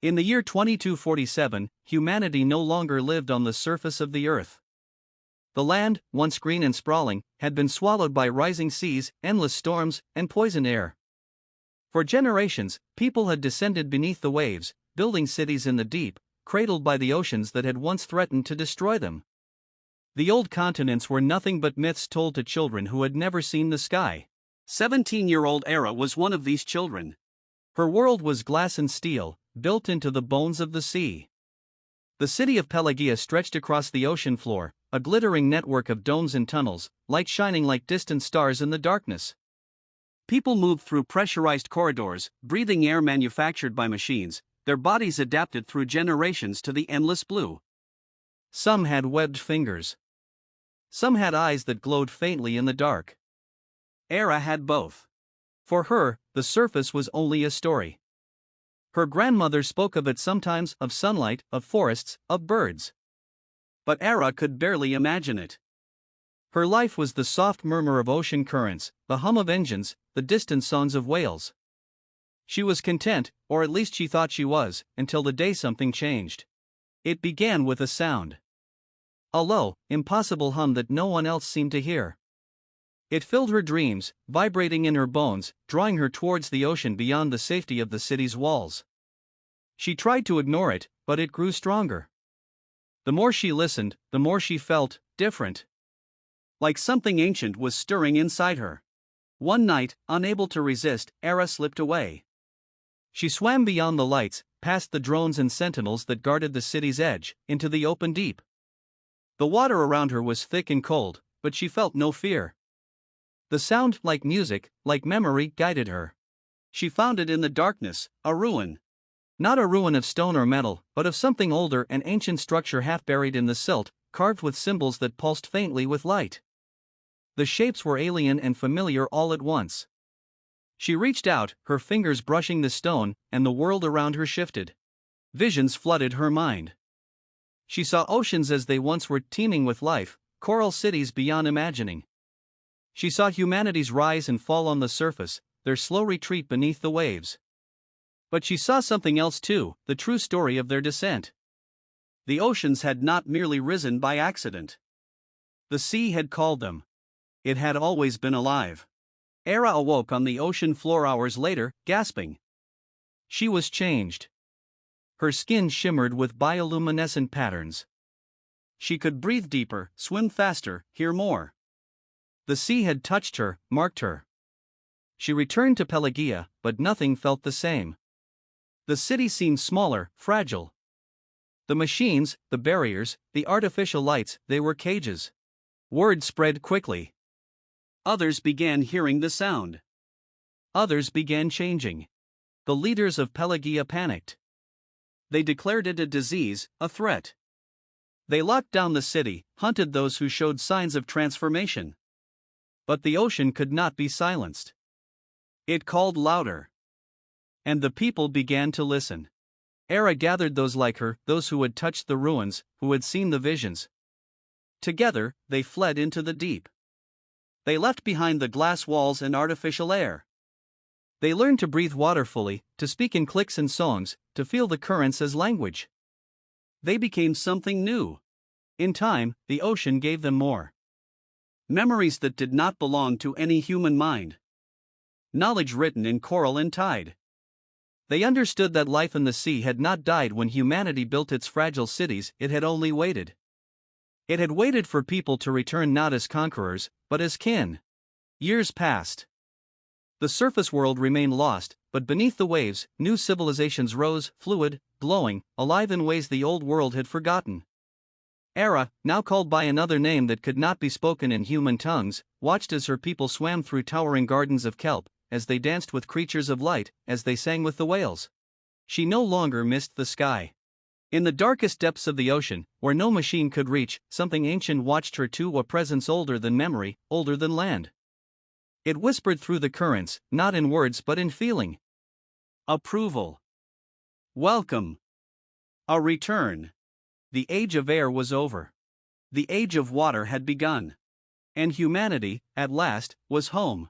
In the year 2247, humanity no longer lived on the surface of the earth. The land, once green and sprawling, had been swallowed by rising seas, endless storms, and poison air. For generations, people had descended beneath the waves, building cities in the deep, cradled by the oceans that had once threatened to destroy them. The old continents were nothing but myths told to children who had never seen the sky. 17-year-old Era was one of these children. Her world was glass and steel, built into the bones of the sea. The city of Pelagia stretched across the ocean floor, a glittering network of domes and tunnels, light shining like distant stars in the darkness. People moved through pressurized corridors, breathing air manufactured by machines, their bodies adapted through generations to the endless blue. Some had webbed fingers. Some had eyes that glowed faintly in the dark. Era had both. For her, the surface was only a story. Her grandmother spoke of it sometimes, of sunlight, of forests, of birds. But Era could barely imagine it. Her life was the soft murmur of ocean currents, the hum of engines, the distant songs of whales. She was content, or at least she thought she was, until the day something changed. It began with a sound. A low, impossible hum that no one else seemed to hear. It filled her dreams, vibrating in her bones, drawing her towards the ocean beyond the safety of the city's walls. She tried to ignore it, but it grew stronger. The more she listened, the more she felt different. Like something ancient was stirring inside her. One night, unable to resist, Era slipped away. She swam beyond the lights, past the drones and sentinels that guarded the city's edge, into the open deep. The water around her was thick and cold, but she felt no fear. The sound, like music, like memory, guided her. She found it in the darkness, a ruin. Not a ruin of stone or metal, but of something older, an ancient structure half buried in the silt, carved with symbols that pulsed faintly with light. The shapes were alien and familiar all at once. She reached out, her fingers brushing the stone, and the world around her shifted. Visions flooded her mind. She saw oceans as they once were, teeming with life, coral cities beyond imagining. She saw humanity's rise and fall on the surface, their slow retreat beneath the waves. But she saw something else too, the true story of their descent. The oceans had not merely risen by accident. The sea had called them. It had always been alive. Era awoke on the ocean floor hours later, gasping. She was changed. Her skin shimmered with bioluminescent patterns. She could breathe deeper, swim faster, hear more. The sea had touched her, marked her. She returned to Pelagia, but nothing felt the same. The city seemed smaller, fragile. The machines, the barriers, the artificial lights, they were cages. Word spread quickly. Others began hearing the sound. Others began changing. The leaders of Pelagia panicked. They declared it a disease, a threat. They locked down the city, hunted those who showed signs of transformation. But the ocean could not be silenced. It called louder. And the people began to listen. Era gathered those like her, those who had touched the ruins, who had seen the visions. Together, they fled into the deep. They left behind the glass walls and artificial air. They learned to breathe water fully, to speak in clicks and songs, to feel the currents as language. They became something new. In time, the ocean gave them more. Memories that did not belong to any human mind. Knowledge written in coral and tide. They understood that life in the sea had not died when humanity built its fragile cities, it had only waited. It had waited for people to return not as conquerors, but as kin. Years passed. The surface world remained lost, but beneath the waves, new civilizations rose, fluid, glowing, alive in ways the old world had forgotten. Era, now called by another name that could not be spoken in human tongues, watched as her people swam through towering gardens of kelp, as they danced with creatures of light, as they sang with the whales. She no longer missed the sky. In the darkest depths of the ocean, where no machine could reach, something ancient watched her too, a presence older than memory, older than land. It whispered through the currents, not in words but in feeling. Approval. Welcome. A return. The age of air was over. The age of water had begun. And humanity, at last, was home.